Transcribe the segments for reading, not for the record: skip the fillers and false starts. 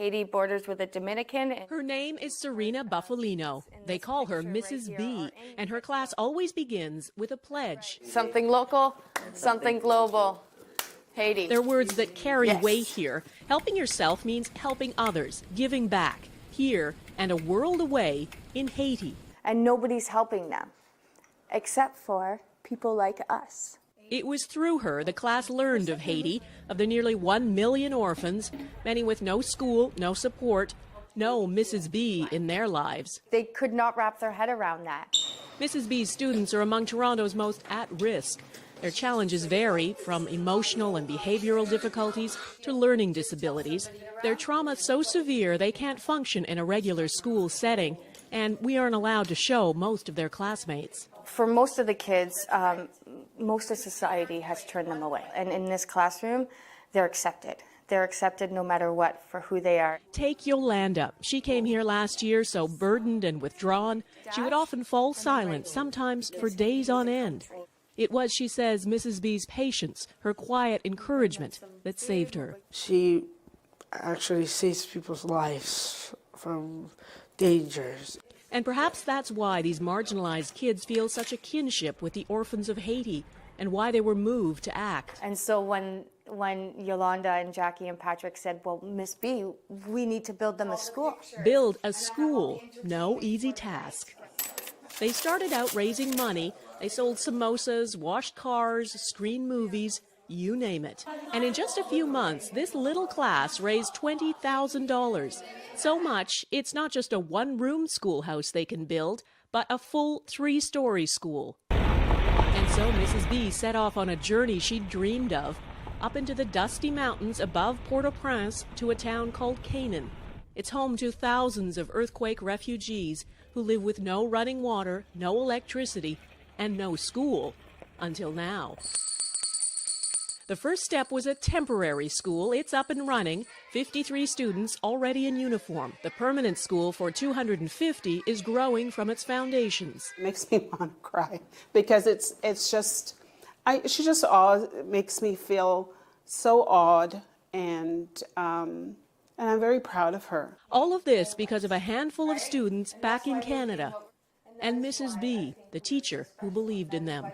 Haiti borders with the Dominican. Her name is Serena Buffalino. They call her Mrs. B, and her class always begins with a pledge. Something local, something global. Haiti. They're words that carry Yes. weight here. Helping yourself means helping others, giving back, here and a world away in Haiti. And nobody's helping them, except for people like us. It was through her the class learned of Haiti, of the nearly 1 million orphans, many with no school, no support, no Mrs. B in their lives. They could not wrap their head around that. Mrs. B's students are among Toronto's most at risk. Their challenges vary from emotional and behavioral difficulties to learning disabilities. Their trauma so severe they can't function in a regular school setting, and we aren't allowed to show most of their classmates. For most of the kids, most of society has turned them away. And in this classroom, they're accepted. They're accepted no matter what for who they are. Take Yolanda. She came here last year so burdened and withdrawn, she would often fall silent, sometimes for days on end. It was, she says, Mrs. B's patience, her quiet encouragement, that saved her. She actually saves people's lives from dangers. And perhaps that's why these marginalized kids feel such a kinship with the orphans of Haiti, and why they were moved to act. And so when Yolanda and Jackie and Patrick said, well, Miss B, we need to build them a school. Build a school, no easy task. They started out raising money. They sold samosas, washed cars, screened movies, you name it. And in just a few months, this little class raised $20,000. So much, it's not just a one-room schoolhouse they can build, but a full 3-story school. And so Mrs. B set off on a journey she'd dreamed of, up into the dusty mountains above Port-au-Prince to a town called Canaan. It's home to thousands of earthquake refugees who live with no running water, no electricity, and no school, until now. The first step was a temporary school. It's up and running. 53 students already in uniform. The permanent school for 250 is growing from its foundations. It makes me want to cry because she just makes me feel so awed, and I'm very proud of her. All of this because of a handful of students back in Canada, and Mrs. B, the teacher who believed in them.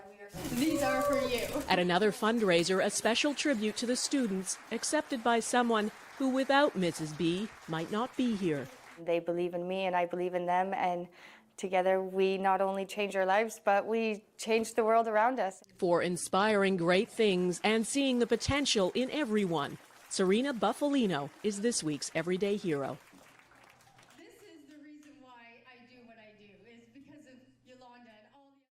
These are for you. At another fundraiser, a special tribute to the students, accepted by someone who, without Mrs. B, might not be here. They believe in me and I believe in them, and together we not only change our lives, but we change the world around us. For inspiring great things and seeing the potential in everyone, Serena Buffalino is this week's Everyday Hero. This is the reason why I do what I do, is because of Yolanda and all the...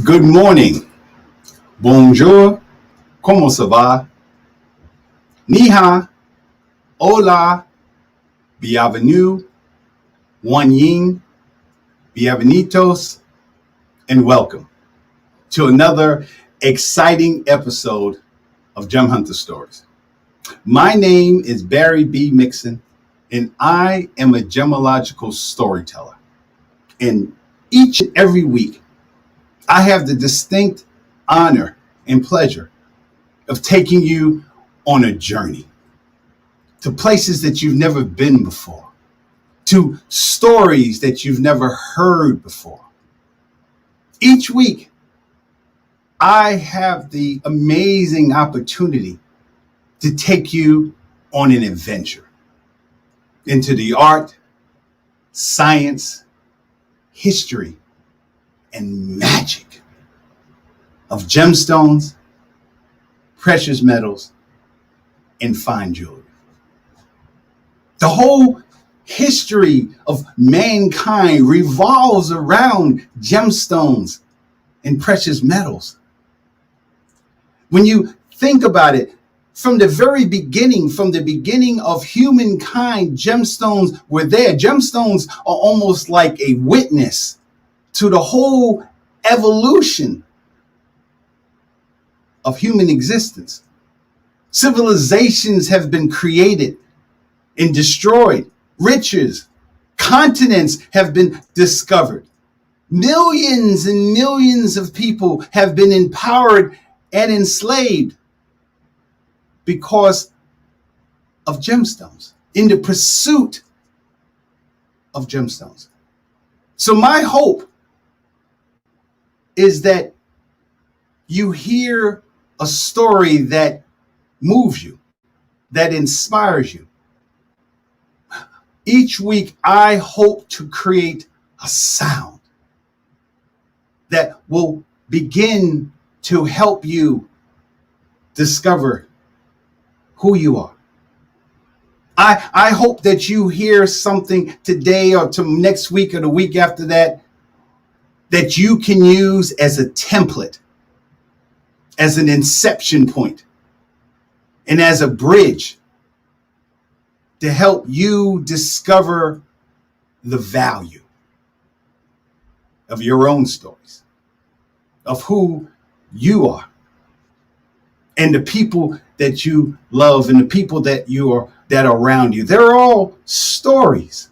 Good morning. Bonjour. ¿Cómo se va? Ni hao. Hola. Bienvenue. Wan Ying. Bienvenidos. And welcome to another exciting episode of Gem Hunter Stories. My name is Barry B. Mixon, and I am a gemological storyteller. And each and every week, I have the distinct honor and pleasure of taking you on a journey to places that you've never been before, to stories that you've never heard before. Each week, I have the amazing opportunity to take you on an adventure into the art, science, history, and magic of gemstones, precious metals, and fine jewelry. The whole history of mankind revolves around gemstones and precious metals. When you think about it, from the beginning of humankind, gemstones were there. Gemstones are almost like a witness to the whole evolution of human existence. Civilizations have been created and destroyed. Riches, continents have been discovered. Millions and millions of people have been empowered and enslaved because of gemstones, in the pursuit of gemstones. So my hope is that you hear a story that moves you, that inspires you. Each week, I hope to create a sound that will begin to help you discover who you are. I hope that you hear something today or to next week or the week after that you can use as a template, as an inception point, and as a bridge to help you discover the value of your own stories, of who you are, and the people that you love and the people that are around you. They're all stories.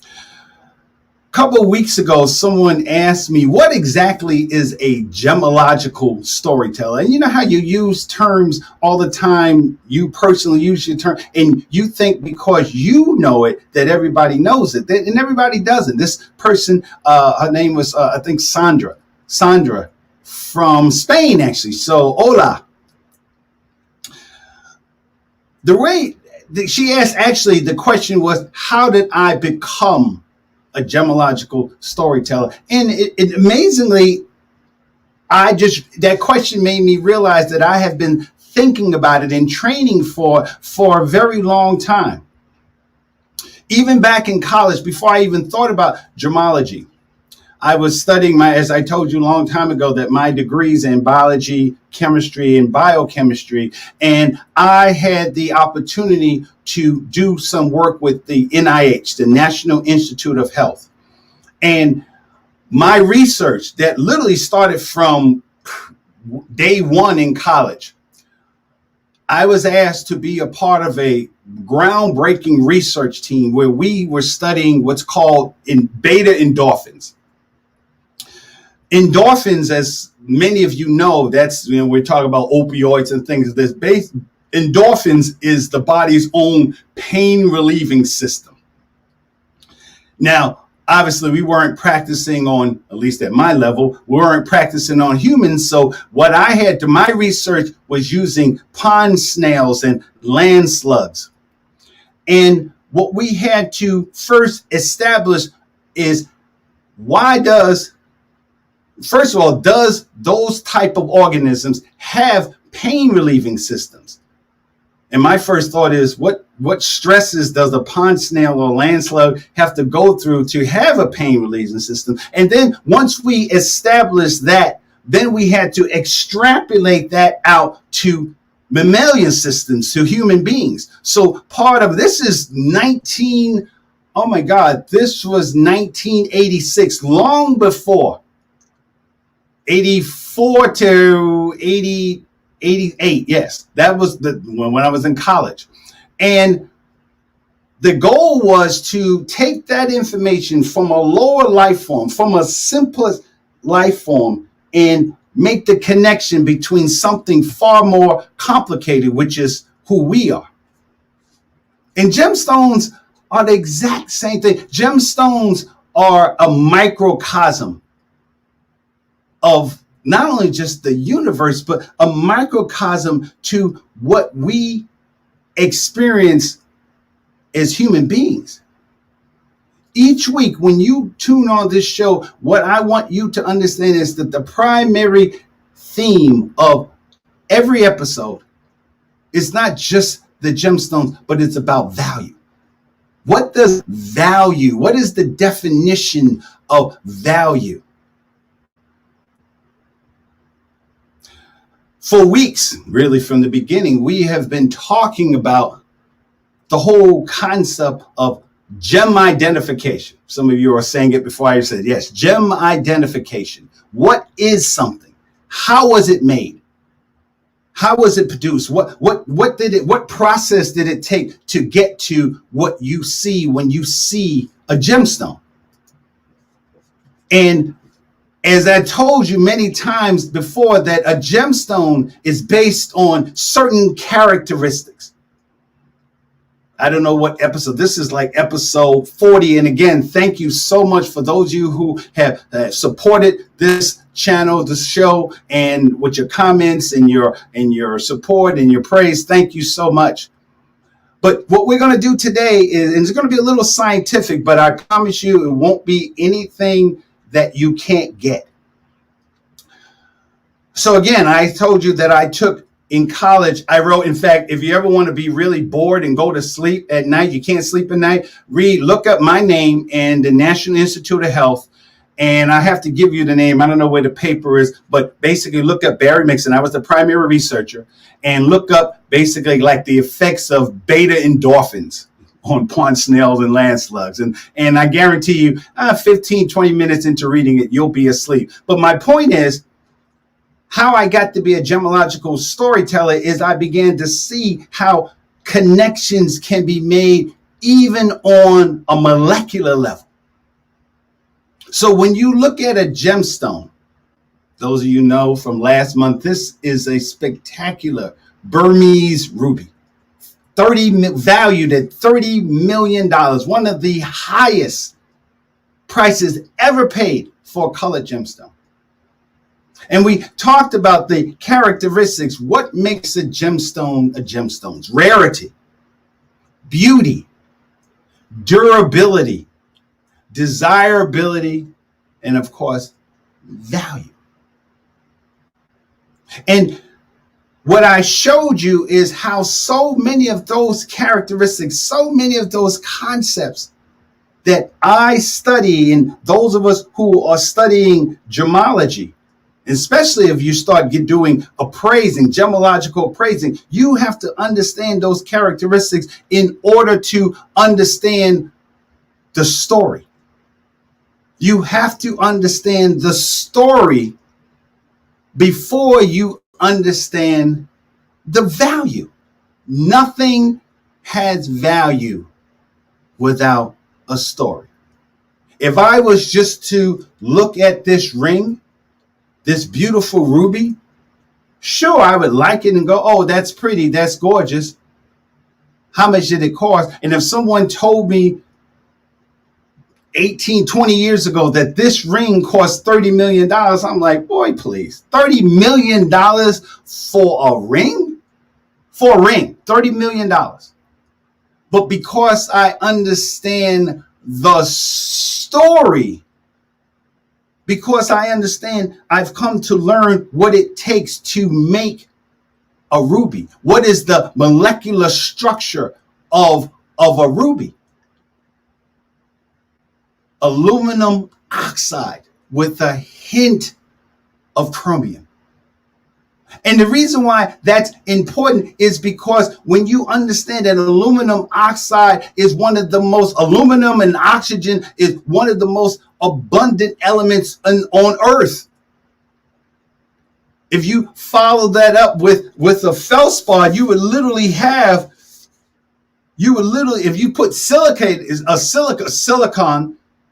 A couple of weeks ago, someone asked me, what exactly is a gemological storyteller? And you know how you use terms all the time, you personally use your term, and you think because you know it, that everybody knows it, and everybody doesn't. This person, her name was, I think, Sandra from Spain, actually. So, hola. The way that she asked, actually, the question was, how did I become a gemological storyteller? And it amazingly, that question made me realize that I have been thinking about it and training for a very long time. Even back in college, before I even thought about gemology, I was studying as I told you a long time ago, that my degrees in biology, chemistry, and biochemistry, and I had the opportunity to do some work with the NIH, the National Institute of Health. And my research that literally started from day one in college, I was asked to be a part of a groundbreaking research team where we were studying what's called beta endorphins. Endorphins, as many of you know, that's, we're talking about opioids and things. Endorphins is the body's own pain relieving system. Now, obviously, we weren't practicing on, at least at my level, we weren't practicing on humans. So what I had to my research was using pond snails and land slugs. And what we had to first establish is first of all, does those type of organisms have pain relieving systems? And my first thought is, what stresses does a pond snail or land slug have to go through to have a pain relieving system? And then once we established that, then we had to extrapolate that out to mammalian systems, to human beings. So part of this is this was 1986, long before 84 to 80, 88. Yes, that was when I was in college. And The goal was to take that information from a lower life form, from a simplest life form, and make the connection between something far more complicated, which is who we are. And gemstones are the exact same thing. Gemstones are a microcosm of not only just the universe, but a microcosm to what we experience as human beings. Each week, when you tune on this show, what I want you to understand is that the primary theme of every episode is not just the gemstones, but it's about value. What does value? What is the definition of value? For weeks, really from the beginning, we have been talking about the whole concept of gem identification. Some of you are saying it before I said, yes, gem identification. What is something? How was it made? How was it produced? What process did it take to get to what you see when you see a gemstone? And as I told you many times before, that a gemstone is based on certain characteristics. I don't know what episode. This is like episode 40. And again, thank you so much for those of you who have supported this channel, the show, and with your comments and your support and your praise. Thank you so much. But what we're going to do today is, and it's going to be a little scientific, but I promise you it won't be anything that you can't get. So again, I told you that I took in college, I wrote, in fact, if you ever want to be really bored and go to sleep at night, you can't sleep at night, look up my name and the National Institute of Health. And I have to give you the name. I don't know where the paper is, but basically look up Barry Mixon. I was the primary researcher, and look up basically like the effects of beta endorphins on pond snails and land slugs. And I guarantee you 15, 20 minutes into reading it, you'll be asleep. But my point is, how I got to be a gemological storyteller is I began to see how connections can be made even on a molecular level. So when you look at a gemstone, those of you know from last month, this is a spectacular Burmese ruby, valued at $30 million, one of the highest prices ever paid for a colored gemstone. And we talked about the characteristics. What makes a gemstone a gemstone? Rarity, beauty, durability, desirability, and of course, value. And what I showed you is how so many of those characteristics, so many of those concepts that I study, and those of us who are studying gemology, especially if you start doing appraising, gemological appraising, you have to understand those characteristics in order to understand the story. You have to understand the story before you understand the value. Nothing has value without a story. If I was just to look at this ring, this beautiful ruby, sure, I would like it and go, oh, that's pretty, that's gorgeous. How much did it cost? And if someone told me 18, 20 years ago that this ring cost $30 million, I'm like, boy, please, $30 million for a ring? For a ring, $30 million. But because I understand the story, because I understand, I've come to learn what it takes to make a ruby. What is the molecular structure of a ruby? Aluminum oxide with a hint of chromium. And the reason why that's important is because when you understand that aluminum oxide is one of the most, aluminum and oxygen is one of the most abundant elements on Earth. If you follow that up with a feldspar, you would literally have You would literally, if you put silicon,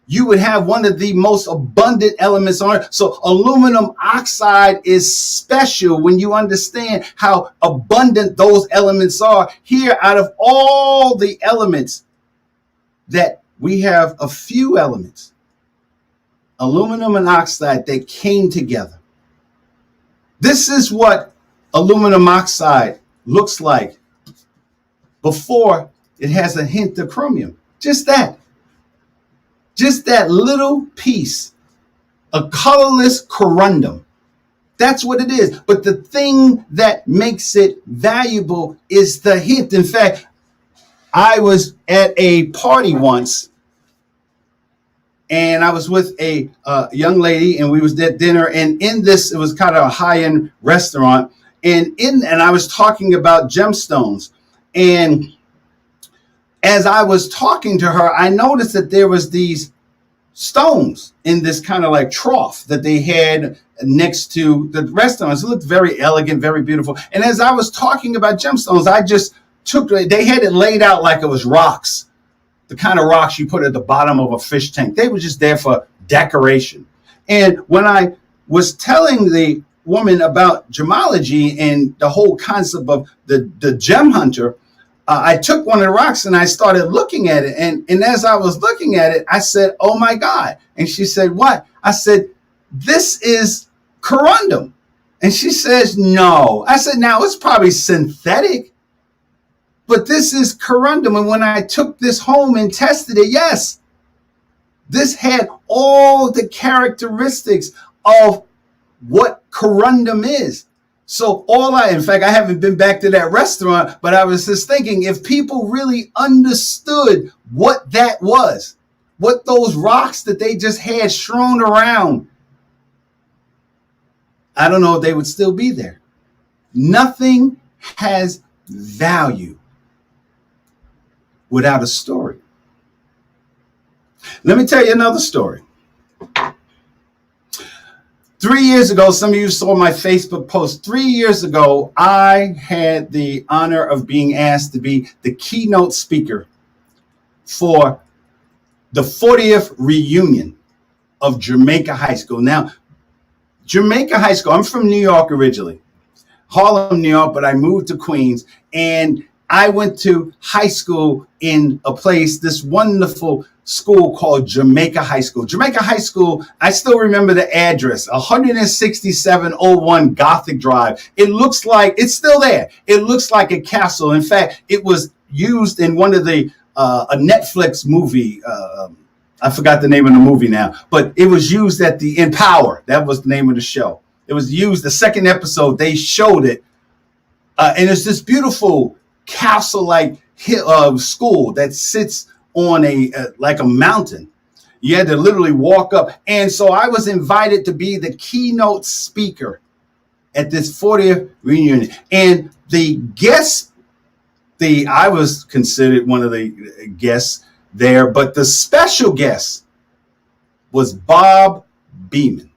you would have one of the most abundant elements on Earth. So aluminum oxide is special when you understand how abundant those elements are. Here, out of all the elements, that we have a few elements, aluminum and oxide, that came together. This is what aluminum oxide looks like before it has a hint of chromium. Just that little piece, a colorless corundum. That's what it is. But the thing that makes it valuable is the hint. In fact, I was at a party once, and I was with a young lady, and we was at dinner, and in this, it was kind of a high-end restaurant, and I was talking about gemstones. And as I was talking to her, I noticed that there was these stones in this kind of like trough that they had next to the restaurants. It looked very elegant, very beautiful. And as I was talking about gemstones, I just they had it laid out like it was rocks, the kind of rocks you put at the bottom of a fish tank. They were just there for decoration. And when I was telling the woman about gemology and the whole concept of the gem hunter, I took one of the rocks and I started looking at it. And as I was looking at it, I said, "Oh my God." And she said, "What?" I said, "This is corundum." And she says, "No." I said, "Now it's probably synthetic, but this is corundum." And when I took this home and tested it, yes, this had all the characteristics of what corundum is. So in fact, I haven't been back to that restaurant, but I was just thinking, if people really understood what that was, what those rocks that they just had strewn around, I don't know if they would still be there. Nothing has value without a story. Let me tell you another story. 3 years ago, some of you saw my Facebook post. 3 years ago, I had the honor of being asked to be the keynote speaker for the 40th reunion of Jamaica High School. Now, Jamaica High School, I'm from New York originally, Harlem, New York, but I moved to Queens, and I went to high school in a place, this wonderful school called Jamaica High School. Jamaica High School, I still remember the address, 16701 Gothic Drive. It looks like, it's still there. It looks like a castle. In fact, it was used in one of a Netflix movie, I forgot the name of the movie now, but it was used in Power. That was the name of the show. It was used, the second episode, they showed it. And it's this beautiful castle-like school that sits on like a mountain. You had to literally walk up. And so I was invited to be the keynote speaker at this 40th reunion. And the guests, I was considered one of the guests there, but the special guest was Bob Beamon,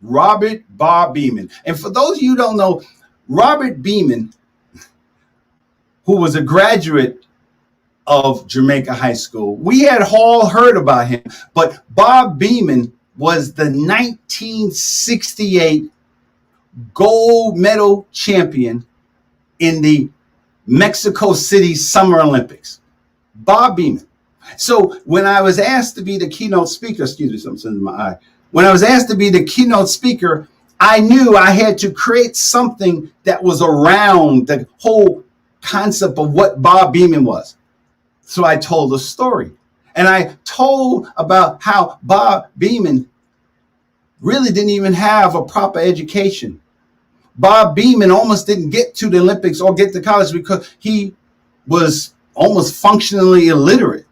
Robert Bob Beamon. And for those of you who don't know, Robert Beamon, who was a graduate of Jamaica High School, we had all heard about him, but Bob Beamon was the 1968 gold medal champion in the Mexico City Summer Olympics. Bob Beamon. So when I was asked to be the keynote speaker, excuse me, something's in my eye. When I was asked to be the keynote speaker, I knew I had to create something that was around the whole concept of what Bob Beamon was. So I told a story, and I told about how Bob Beamon really didn't even have a proper education. Bob Beamon almost didn't get to the Olympics or get to college because he was almost functionally illiterate.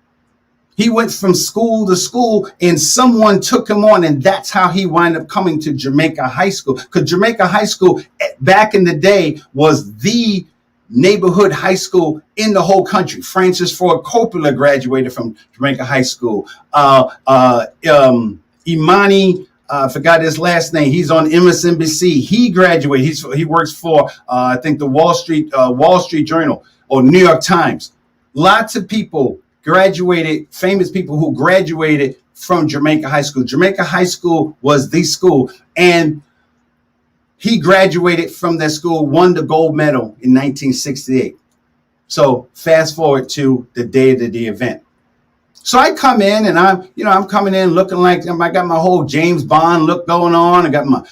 He went from school to school, and someone took him on, and that's how he wound up coming to Jamaica High School. Because Jamaica High School back in the day was the neighborhood high school in the whole country. Francis Ford Coppola graduated from Jamaica High School. Imani, I forgot his last name. He's on MSNBC. He graduated. He works for I think the Wall Street Journal or New York Times. Lots of people graduated, famous people who graduated from Jamaica High School. Jamaica High School was the school, and he graduated from that school, won the gold medal in 1968. So fast forward to the day of the event. So I come in and I'm coming in looking like I got my whole James Bond look going on. I got my,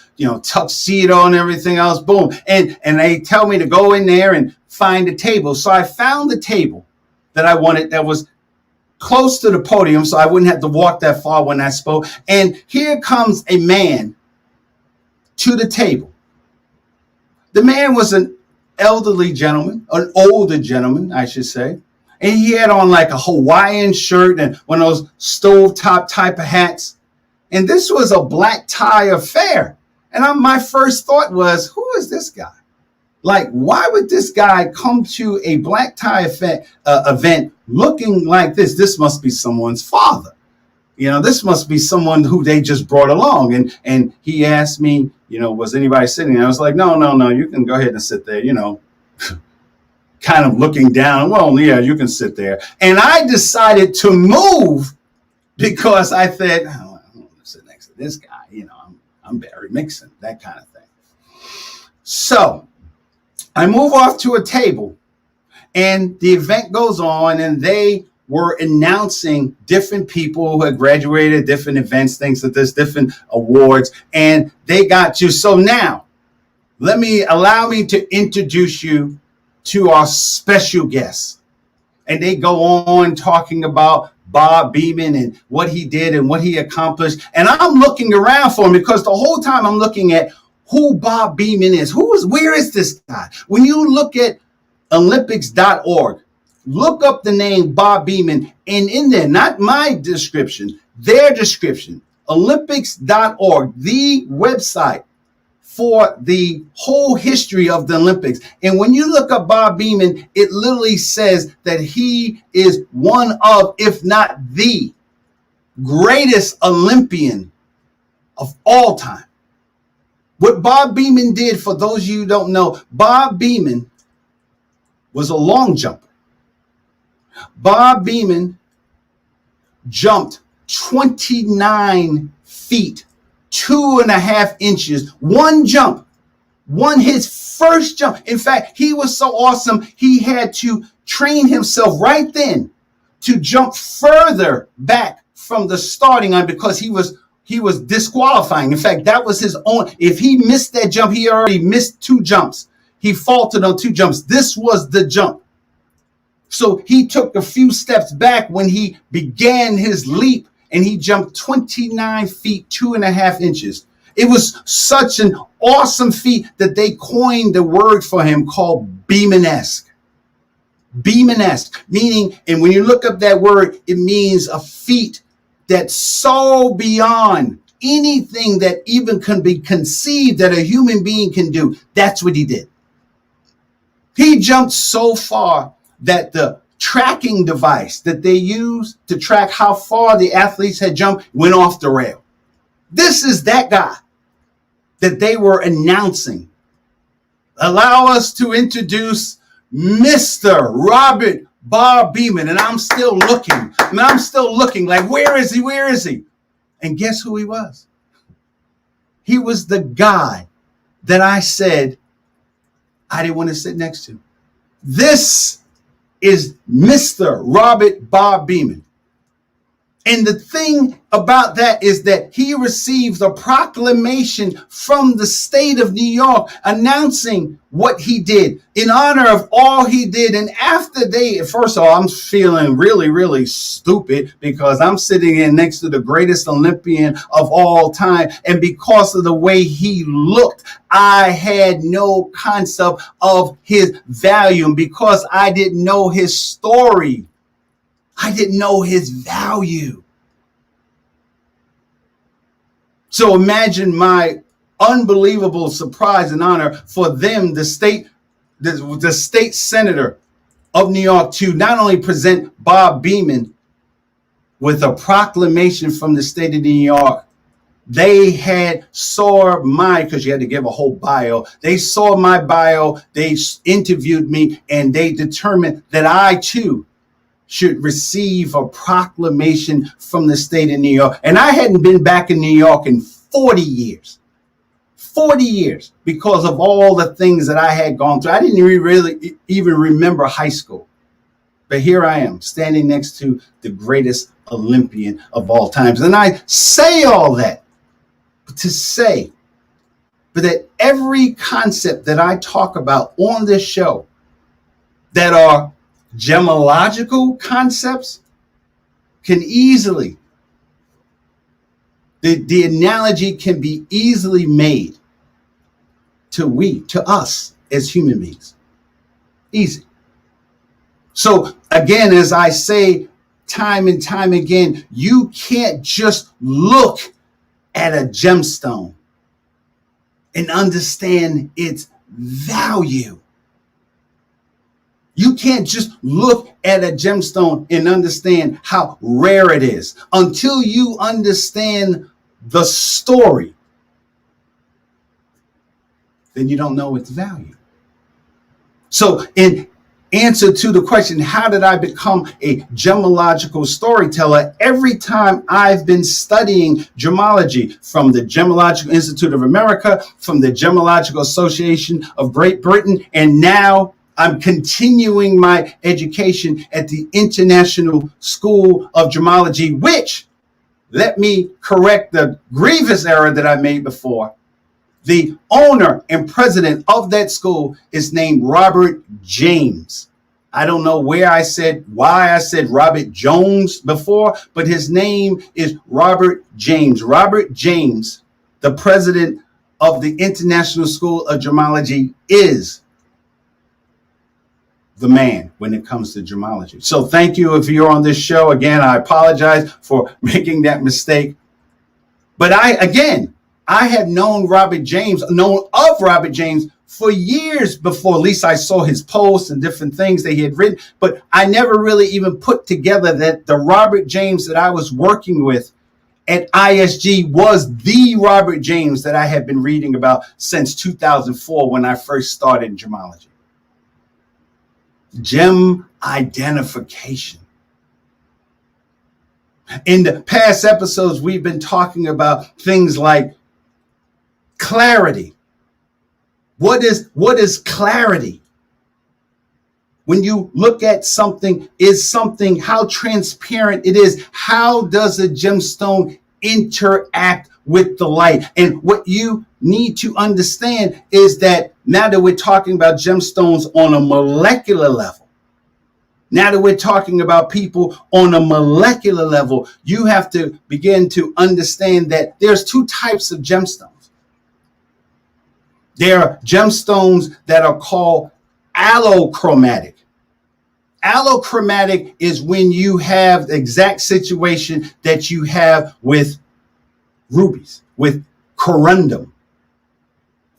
tuxedo and everything else. Boom. And they tell me to go in there and find a table. So I found the table that I wanted that was close to the podium so I wouldn't have to walk that far when I spoke. And here comes a man to the table. The man was an elderly gentleman, an older gentleman, I should say. And he had on like a Hawaiian shirt and one of those stovetop type of hats. And this was a black tie affair. And my first thought was, who is this guy? Like, why would this guy come to a black tie event looking like this? This must be someone's father. This must be someone who they just brought along. And he asked me, was anybody sitting there? I was like, no, you can go ahead and sit there, kind of looking down. Well, yeah, you can sit there. And I decided to move because I said, I don't want to sit next to this guy. I'm Barry Mixon, that kind of thing. So I move off to a table and the event goes on and they were announcing different people who had graduated, different events, things like this, different awards, and they got you. So now allow me to introduce you to our special guest. And they go on talking about Bob Beamon and what he did and what he accomplished. And I'm looking around for him because the whole time I'm looking at who Bob Beamon is. Where is this guy? When you look at Olympics.org, look up the name Bob Beamon, and in there, not my description, their description, Olympics.org, the website for the whole history of the Olympics. And when you look up Bob Beamon, it literally says that he is one of, if not the greatest Olympian of all time. What Bob Beamon did, for those of you who don't know, Bob Beamon was a long jumper. Bob Beamon jumped 29 feet, 2.5 inches, one jump, his first jump. In fact, he was so awesome, he had to train himself right then to jump further back from the starting line because he was disqualifying. In fact, that was his own. If he missed that jump, he already missed 2 jumps. He faltered on 2 jumps. This was the jump. So he took a few steps back when he began his leap, and he jumped 29 feet, 2.5 inches. It was such an awesome feat that they coined the word for him called Beamon-esque. Beamon-esque, meaning, and when you look up that word, it means a feat that's so beyond anything that even can be conceived that a human being can do. That's what he did. He jumped so far that the tracking device that they used to track how far the athletes had jumped went off the rail. This is that guy that they were announcing. Allow us to introduce Mr. Robert Bob Beamon. And I'm still looking like, where is he? And guess who he was? He was the guy that I said I didn't want to sit next to. This is Mr. Robert Bob Beamon. And the thing about that is that he received a proclamation from the state of New York announcing what he did in honor of all he did. And after first of all, I'm feeling really, really stupid because I'm sitting in next to the greatest Olympian of all time. And because of the way he looked, I had no concept of his value. And because I didn't know his story, I didn't know his value. So imagine my unbelievable surprise and honor for them, the state senator of New York, to not only present Bob Beamon with a proclamation from the state of New York. They saw because you had to give a whole bio. They saw my bio, they interviewed me, and they determined that I too should receive a proclamation from the state of New York. And I hadn't been back in New York in 40 years. 40 years because of all the things that I had gone through. I didn't really even remember high school. But here I am standing next to the greatest Olympian of all times. And I say all that to say that every concept that I talk about on this show that are gemological concepts can easily, the analogy can be easily made to us as human beings. Easy. So again, as I say time and time again, you can't just look at a gemstone and understand its value. You can't just look at a gemstone and understand how rare it is until you understand the story. Then you don't know its value. So in answer to the question, how did I become a gemological storyteller? Every time I've been studying gemology from the Gemological Institute of America, from the Gemological Association of Great Britain, and now I'm continuing my education at the International School of Gemology, which, let me correct the grievous error that I made before. The owner and president of that school is named Robert James. I don't know why I said Robert Jones before, but his name is Robert James. Robert James, the president of the International School of Gemology, is the man when it comes to gemology. So thank you if you're on this show. Again, I apologize for making that mistake. But I had known of Robert James for years before. At least I saw his posts and different things that he had written, but I never really even put together that the Robert James that I was working with at ISG was the Robert James that I had been reading about since 2004 when I first started gemology. Gem identification. In the past episodes, we've been talking about things like clarity. What is clarity? When you look at something, how transparent it is? How does a gemstone interact with the light? And what you need to understand is that now that we're talking about gemstones on a molecular level, now that we're talking about people on a molecular level, you have to begin to understand that there's two types of gemstones. There are gemstones that are called allochromatic. Allochromatic is when you have the exact situation that you have with rubies, with corundum.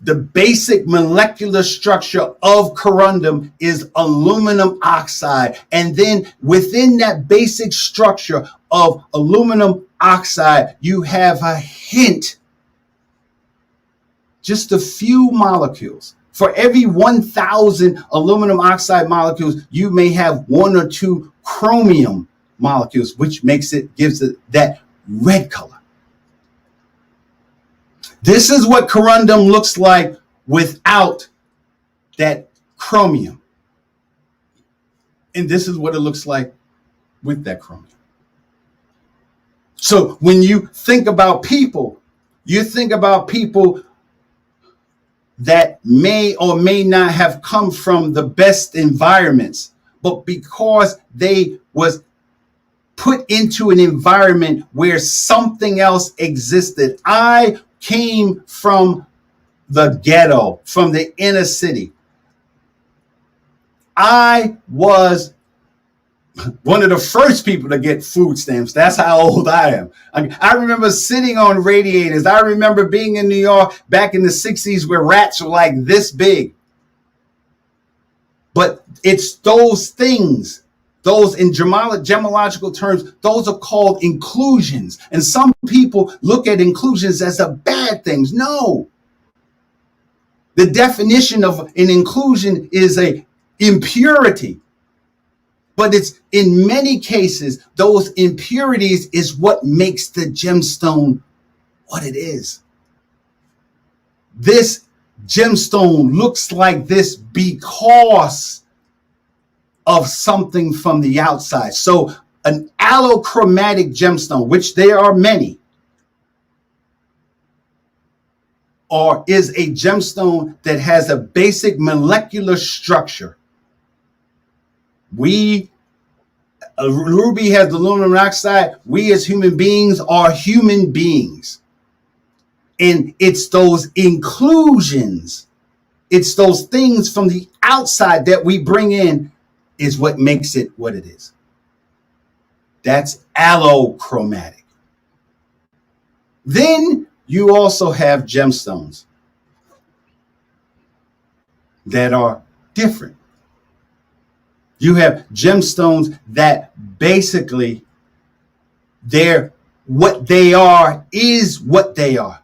The basic molecular structure of corundum is aluminum oxide. And then within that basic structure of aluminum oxide, you have a hint, just a few molecules. For every 1,000 aluminum oxide molecules, you may have 1 or 2 chromium molecules, which gives it that red color. This is what corundum looks like without that chromium. And this is what it looks like with that chromium. So when you think about people, you think about people that may or may not have come from the best environments, but because they was put into an environment where something else existed. I came from the ghetto, from the inner city. I was one of the first people to get food stamps. That's how old I am. I remember sitting on radiators. I remember being in New York back in the 60s where rats were like this big. But it's those things, those in gemological terms, those are called inclusions. And some people look at inclusions as a bad thing. No. The definition of an inclusion is a impurity. But it's in many cases, those impurities is what makes the gemstone what it is. This gemstone looks like this because of something from the outside. So an allochromatic gemstone, which there are many, or is a gemstone that has a basic molecular structure. Ruby has the aluminum oxide. We as human beings are human beings. And it's those inclusions, it's those things from the outside that we bring in is what makes it what it is. That's allochromatic. Then you also have gemstones that are different. You have gemstones that basically what they are is what they are.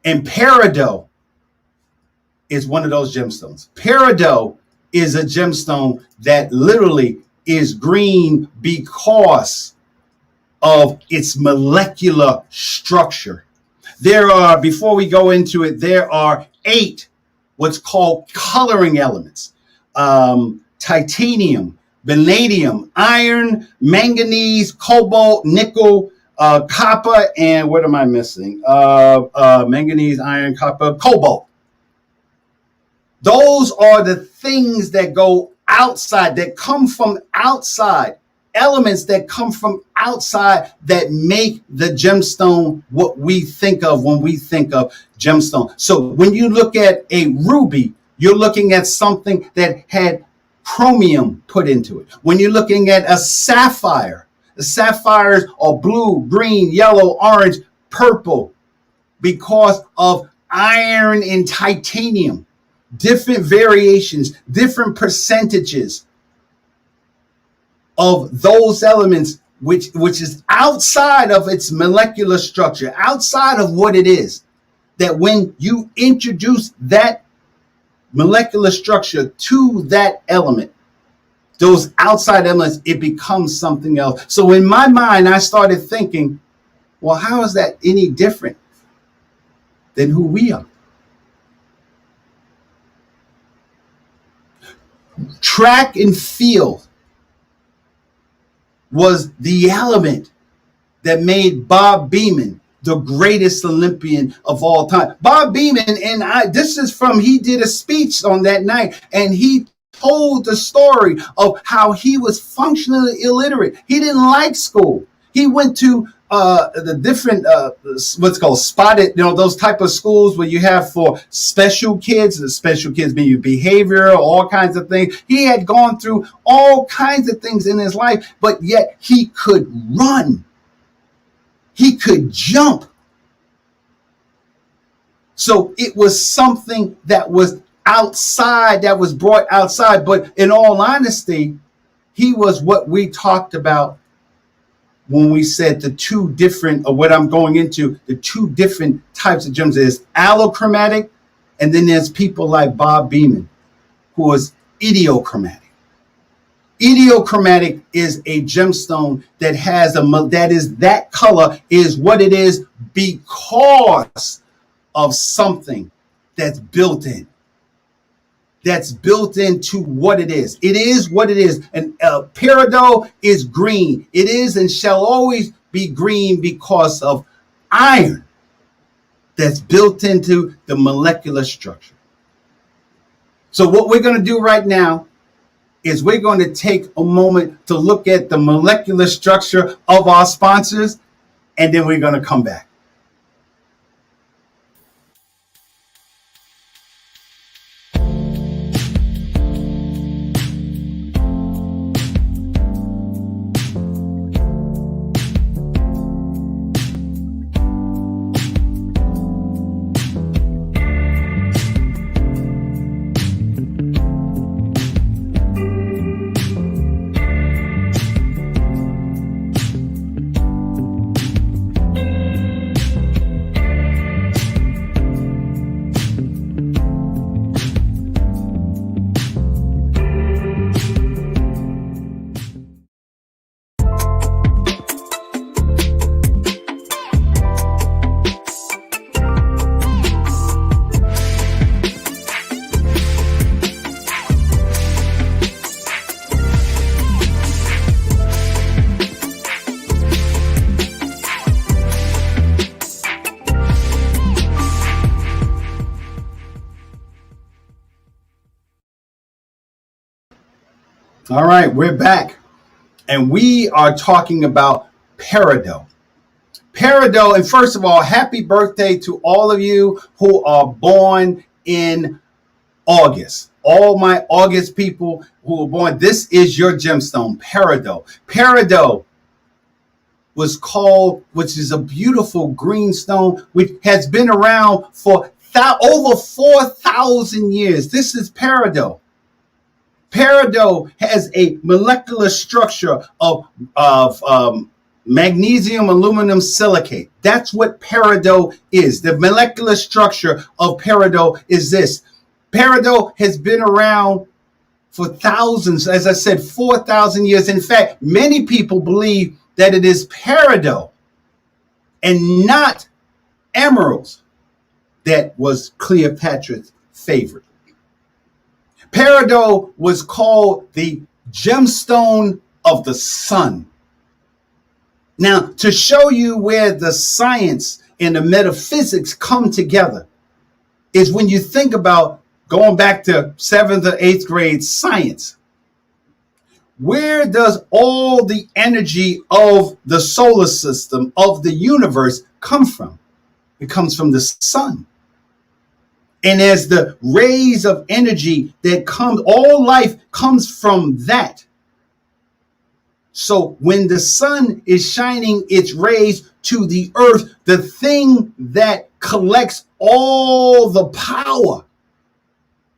And peridot is one of those gemstones. Peridot is a gemstone that literally is green because of its molecular structure. Before we go into it, there are 8 what's called coloring elements. Titanium, vanadium, iron, manganese, cobalt, nickel, copper, and what am I missing? Manganese, iron, copper, cobalt. Those are the things that go outside, that come from outside, elements that come from outside that make the gemstone what we think of when we think of gemstone. So when you look at a ruby, you're looking at something that had chromium put into it. When you're looking at a sapphire, the sapphires are blue, green, yellow, orange, purple because of iron and titanium. Different variations, different percentages of those elements, which is outside of its molecular structure, outside of what it is, that when you introduce that molecular structure to that element, those outside elements, it becomes something else. So in my mind, I started thinking, well, how is that any different than who we are? Track and field was the element that made Bob Beamon the greatest Olympian of all time. Bob Beamon, he did a speech on that night, and he told the story of how he was functionally illiterate. He didn't like school. He went to the different what's called spotted, those type of schools where you have for special kids. The special kids being behavioral, all kinds of things. He had gone through all kinds of things in his life, but yet he could run. He could jump. So it was something that was outside, that was brought outside. But in all honesty, he was what we talked about when we said the two different, or what I'm going into, the two different types of gems. There's allochromatic, and then there's people like Bob Beamon, who was idiochromatic. Idiochromatic is a gemstone that has that color is what it is because of something that's built in. That's built into what it is. It is what it is. And peridot is green. It is and shall always be green because of iron that's built into the molecular structure. So what we're going to do right now is we're going to take a moment to look at the molecular structure of our sponsors, and then we're going to come back. All right, we're back. And we are talking about peridot. Peridot, and first of all, happy birthday to all of you who are born in August. All my August people who were born, this is your gemstone, peridot. Peridot was called, which is a beautiful green stone, which has been around for over 4,000 years. This is peridot. Peridot has a molecular structure of magnesium aluminum silicate. That's what peridot is. The molecular structure of peridot is this. Peridot has been around for thousands, as I said, 4,000 years. In fact, many people believe that it is peridot and not emeralds that was Cleopatra's favorite. Peridot was called the gemstone of the sun. Now, to show you where the science and the metaphysics come together is when you think about going back to 7th or 8th grade science. Where does all the energy of the solar system, of the universe, come from? It comes from the sun. And as the rays of energy that come, all life comes from that. So when the sun is shining its rays to the earth, the thing that collects all the power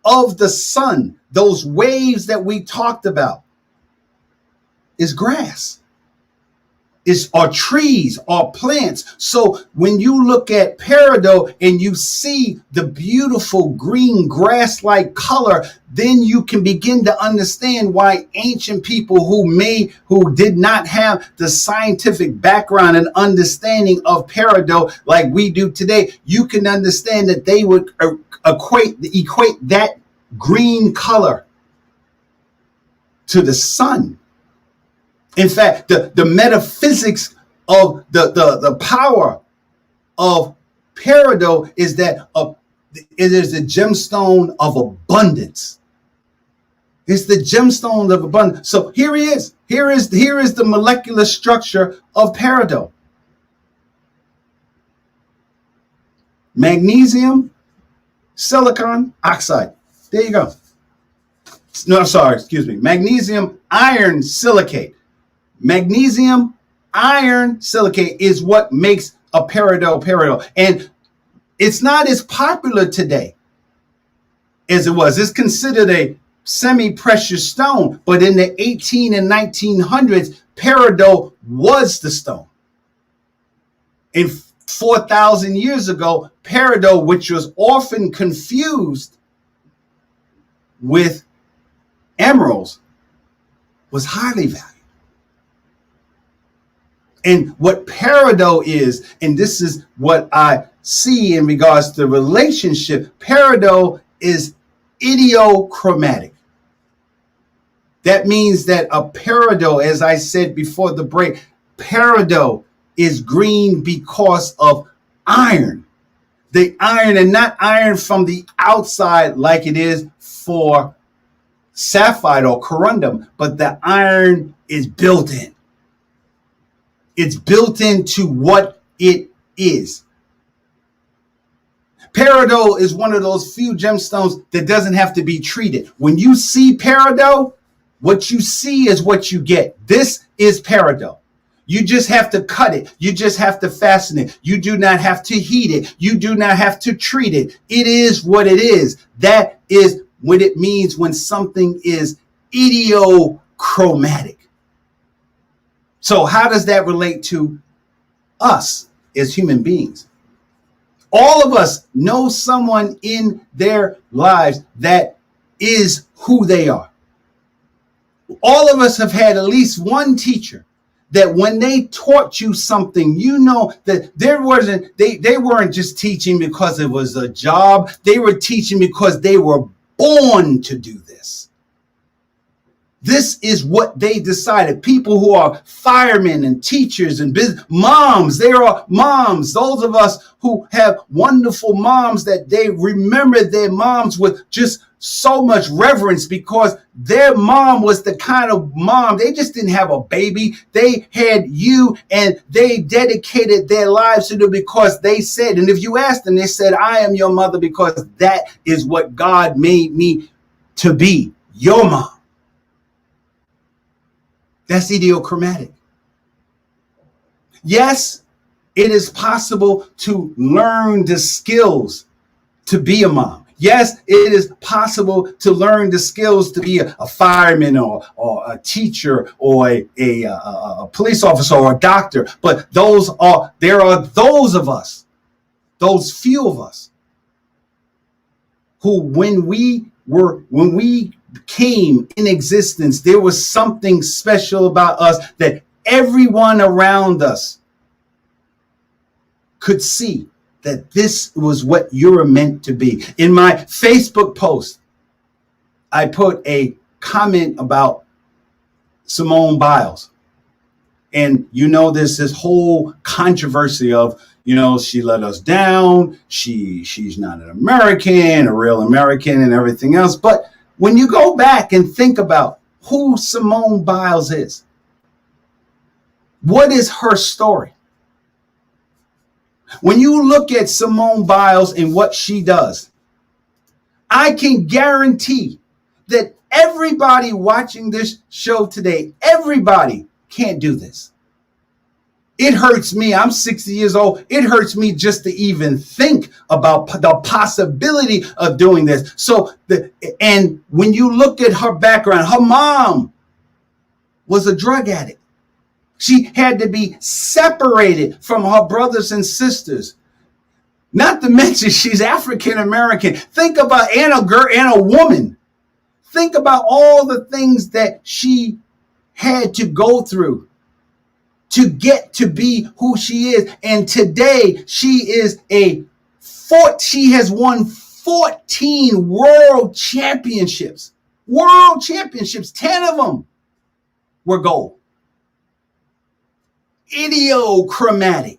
of the sun, those waves that we talked about, is grass. Are trees, are plants. So when you look at peridot and you see the beautiful green grass-like color, then you can begin to understand why ancient people who did not have the scientific background and understanding of peridot like we do today, you can understand that they would equate that green color to the sun. In fact, the metaphysics of the power of peridot is that it is the gemstone of abundance. It's the gemstone of abundance. So here he is. Here is the molecular structure of peridot. Magnesium, silicon oxide. There you go. No, sorry, excuse me. Magnesium iron silicate. Magnesium iron silicate is what makes a peridot. And it's not as popular today as it was. It's considered a semi-precious stone, but in the 18 and 1900s, peridot was the stone. And 4,000 years ago, peridot, which was often confused with emeralds, was highly valued. And what peridot is, and this is what I see in regards to the relationship, peridot is idiochromatic. That means that a peridot, as I said before the break, peridot is green because of iron. The iron, and not iron from the outside like it is for sapphire or corundum, but the iron is built in. It's built into what it is. Peridot is one of those few gemstones that doesn't have to be treated. When you see peridot, what you see is what you get. This is peridot. You just have to cut it. You just have to fasten it. You do not have to heat it. You do not have to treat it. It is what it is. That is what it means when something is idiochromatic. So how does that relate to us as human beings? All of us know someone in their lives that is who they are. All of us have had at least one teacher that when they taught you something, you know that they weren't just teaching because it was a job. They were teaching because they were born to do this. This is what they decided. People who are firemen and teachers and business moms, they are moms. Those of us who have wonderful moms, that they remember their moms with just so much reverence, because their mom was the kind of mom, they just didn't have a baby. They had you, and they dedicated their lives to you because they said, and if you asked them, they said, I am your mother because that is what God made me to be, your mom. That's idiochromatic. Yes, it is possible to learn the skills to be a mom. Yes, it is possible to learn the skills to be a fireman or a teacher or a police officer or a doctor. But there are those of us, those few of us, who when we came in existence, there was something special about us that everyone around us could see, that this was what you were meant to be. In my Facebook post, I put a comment about Simone Biles. And there's this whole controversy of, she let us down. She's not an American, a real American, and everything else. But when you go back and think about who Simone Biles is, what is her story? When you look at Simone Biles and what she does, I can guarantee that everybody watching this show today, everybody can't do this. It hurts me. I'm 60 years old. It hurts me just to even think about the possibility of doing this. And when you look at her background, her mom was a drug addict. She had to be separated from her brothers and sisters. Not to mention she's African American. Think about Anna a woman. Think about all the things that she had to go through to get to be who she is. And today she has won 14 world championships. 10 of them were gold. Idiochromatic.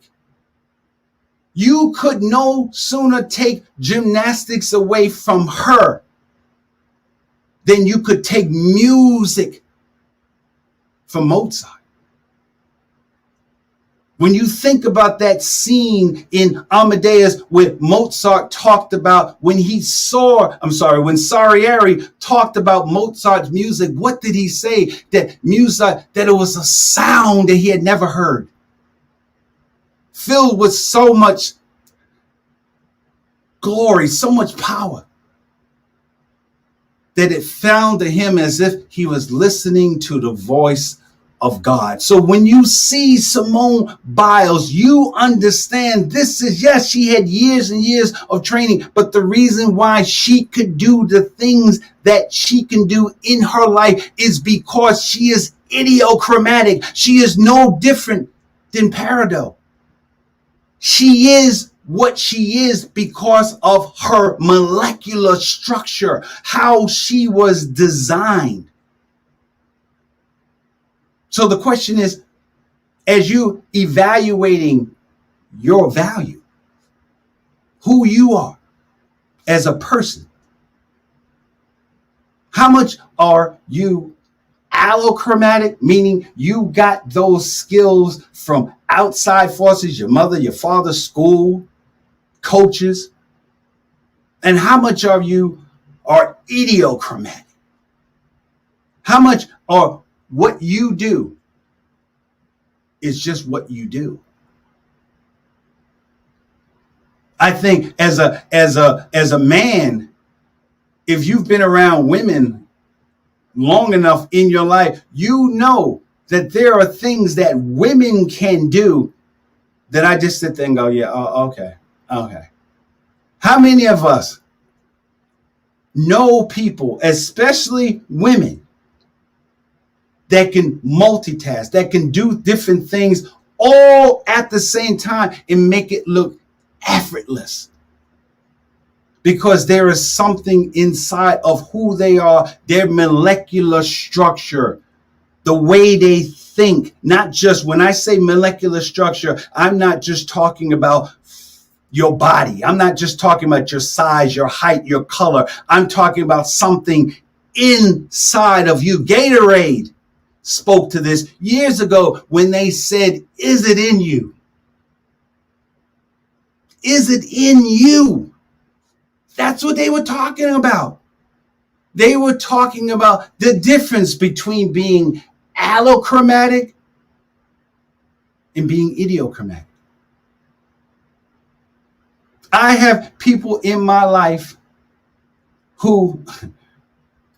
You could no sooner take gymnastics away from her than you could take music from Mozart. When you think about that scene in Amadeus where Mozart talked about when Salieri talked about Mozart's music, what did he say? That it was a sound that he had never heard, filled with so much glory, so much power, that it sounded to him as if he was listening to the voice of God. So when you see Simone Biles, you understand yes, she had years and years of training, but the reason why she could do the things that she can do in her life is because she is idiochromatic. She is no different than Peridot. She is what she is because of her molecular structure, how she was designed. So the question is, as you evaluating your value, who you are as a person, how much are you allochromatic, meaning you got those skills from outside forces, your mother, your father, school, coaches, and how much of you are idiochromatic? How much are what you do is just what you do? I think as a man, if you've been around women long enough in your life, you know that there are things that women can do that I just sit there and go, yeah, okay. How many of us know people, especially women, that can multitask, that can do different things all at the same time and make it look effortless? because there is something inside of who they are, their molecular structure, the way they think. Not just, when I say molecular structure, I'm not just talking about your body. I'm not just talking about your size, your height, your color. I'm talking about something inside of you. Gatorade spoke to this years ago when they said, is it in you? Is it in you? That's what they were talking about. They were talking about the difference between being allochromatic and being idiochromatic. I have people in my life who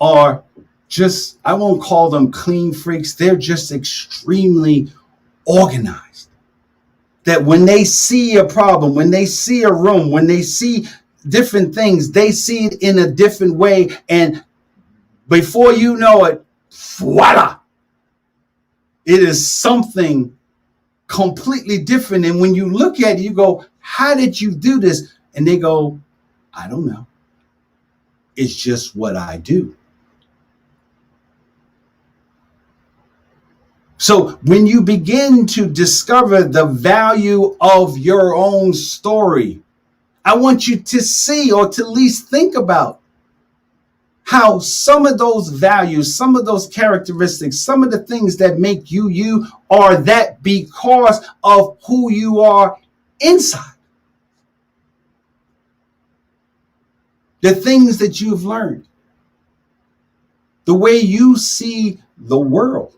are just, I won't call them clean freaks. They're just extremely organized. That when they see a problem, when they see a room, when they see different things, they see it in a different way. And before you know it, voila, it is something completely different. And when you look at it, you go, how did you do this? And they go, I don't know. It's just what I do. So when you begin to discover the value of your own story, I want you to see, or to at least think about, how some of those values, some of those characteristics, some of the things that make you you are that because of who you are inside. The things that you've learned, the way you see the world.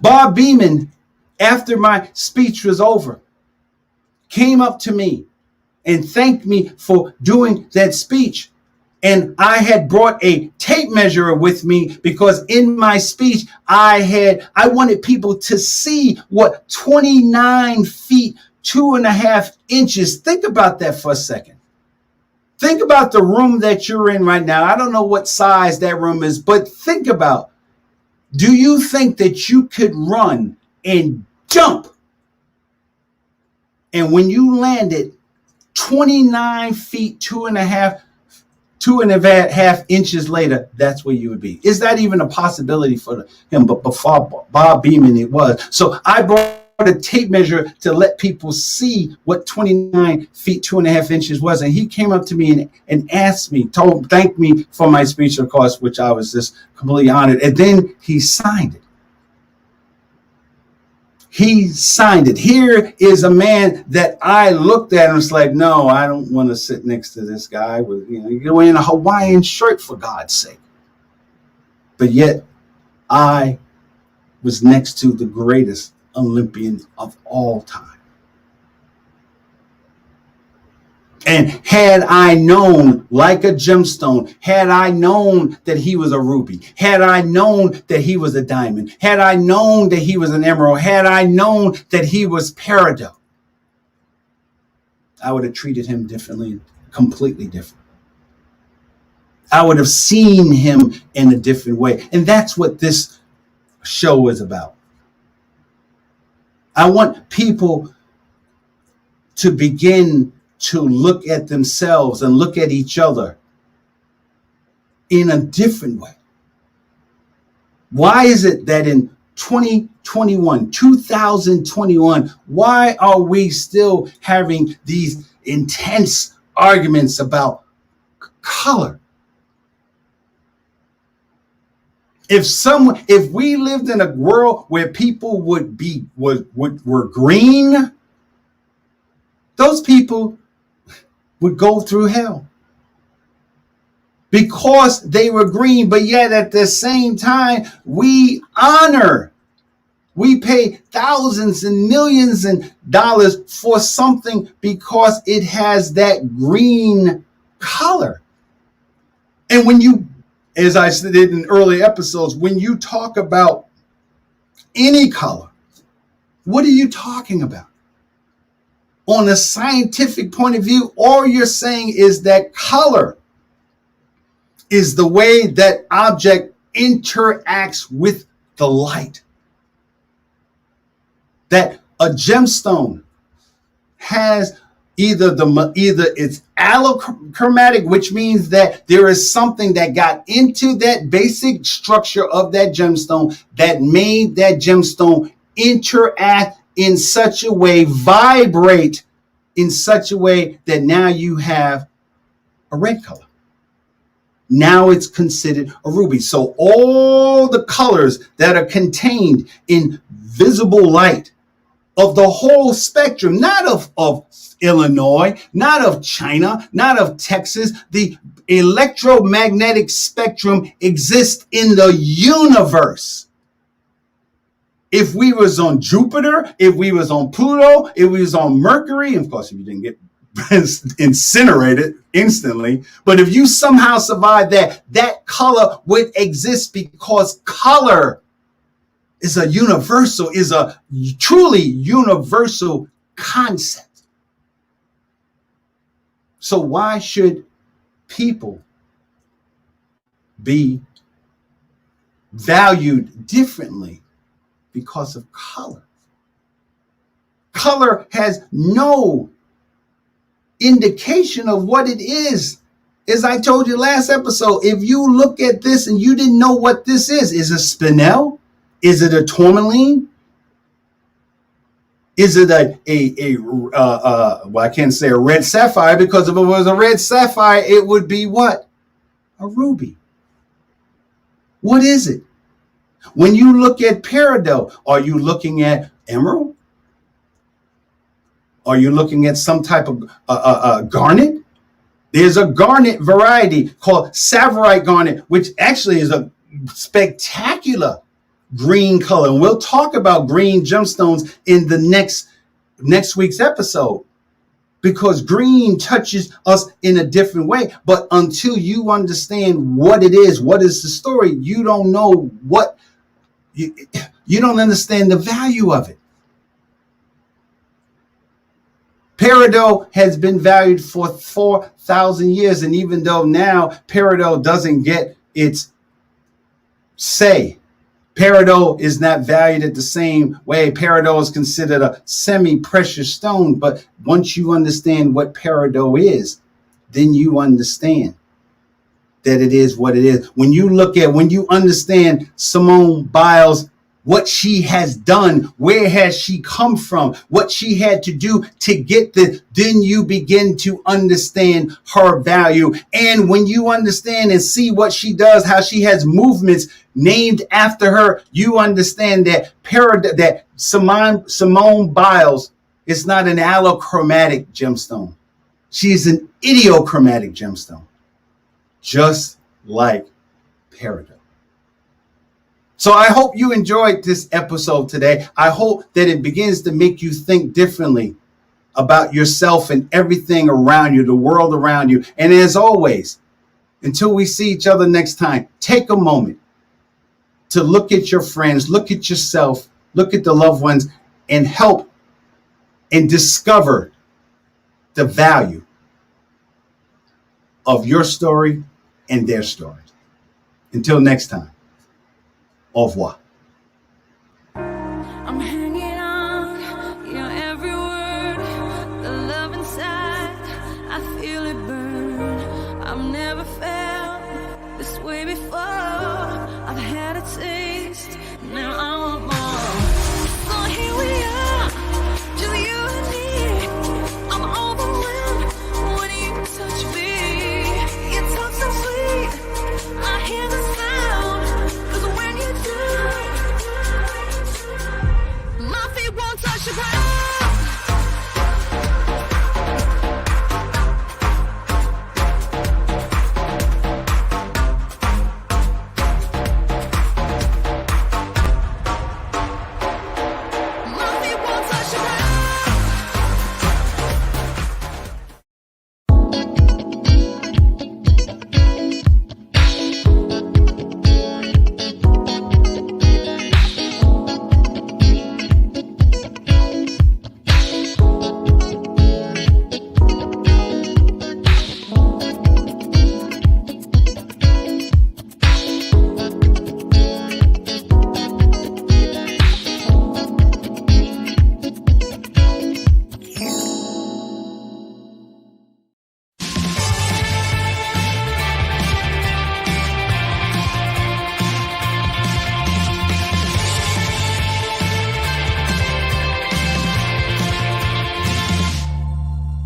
Bob Beamon, after my speech was over, came up to me and thanked me for doing that speech. And I had brought a tape measure with me because in my speech, I wanted people to see what 29 feet, 2.5 inches. Think about that for a second. Think about the room that you're in right now. I don't know what size that room is, but think about, do you think that you could run and jump? And when you landed 29 feet, 2.5 inches later, that's where you would be. Is that even a possibility for him? But before Bob Beamon, it was. So I brought a tape measure to let people see what 29 feet, 2.5 inches was. And he came up to me and asked me, thanked me for my speech, of course, which I was just completely honored. And then he signed it. He signed it. Here is a man that I looked at and was like, no, I don't want to sit next to this guy with, you're wearing a Hawaiian shirt, for God's sake. But yet I was next to the greatest Olympian of all time. And had I known, like a gemstone, had I known that he was a ruby, had I known that he was a diamond, had I known that he was an emerald, had I known that he was peridot, I would have treated him differently, completely different. I would have seen him in a different way. And that's what this show is about. I want people to begin to look at themselves and look at each other in a different way. Why is it that in 2021, why are we still having these intense arguments about color? If we lived in a world where people were green, those people would go through hell because they were green. But yet at the same time, we pay thousands and millions of dollars for something because it has that green color. And when you, as I said in early episodes, when you talk about any color, what are you talking about? On a scientific point of view, all you're saying is that color is the way that object interacts with the light. That a gemstone has Either it's allochromatic, which means that there is something that got into that basic structure of that gemstone that made that gemstone interact in such a way, vibrate in such a way that now you have a red color. Now it's considered a ruby. So all the colors that are contained in visible light of the whole spectrum, not of Illinois, not of China, not of Texas. The electromagnetic spectrum exists in the universe. If we was on Jupiter, if we was on Pluto, if we was on Mercury, and of course, if you didn't get incinerated instantly, but if you somehow survived that, that color would exist because color is a universal, is a truly universal concept. So why should people be valued differently because of color? Color has no indication of what it is. As I told you last episode, if you look at this and you didn't know what this is it spinel? Is it a tourmaline? Is it well, I can't say a red sapphire, because if it was a red sapphire, it would be what? A ruby. What is it? When you look at peridot, are you looking at emerald? Are you looking at some type of garnet? There's a garnet variety called savorite garnet, which actually is a spectacular green color. And we'll talk about green gemstones in the next week's episode, because green touches us in a different way. But until you understand what it is, what is the story, you don't know what, you don't understand the value of it. Peridot has been valued for 4,000 years. And even though now peridot doesn't get its say, peridot is not valued at the same way. Peridot is considered a semi-precious stone. But once you understand what peridot is, then you understand that it is what it is. When you understand Simone Biles, what she has done, where has she come from, what she had to do to get this, then you begin to understand her value. And when you understand and see what she does, how she has movements named after her, you understand that Simone Biles is not an allochromatic gemstone. She's an idiochromatic gemstone, just like peridot. So I hope you enjoyed this episode today. I hope that it begins to make you think differently about yourself and everything around you, the world around you. And as always, until we see each other next time, take a moment to look at your friends, look at yourself, look at the loved ones, and help and discover the value of your story and their story. Until next time. Au revoir. I'm hanging on your every word, the love inside, I feel it burn. I'm never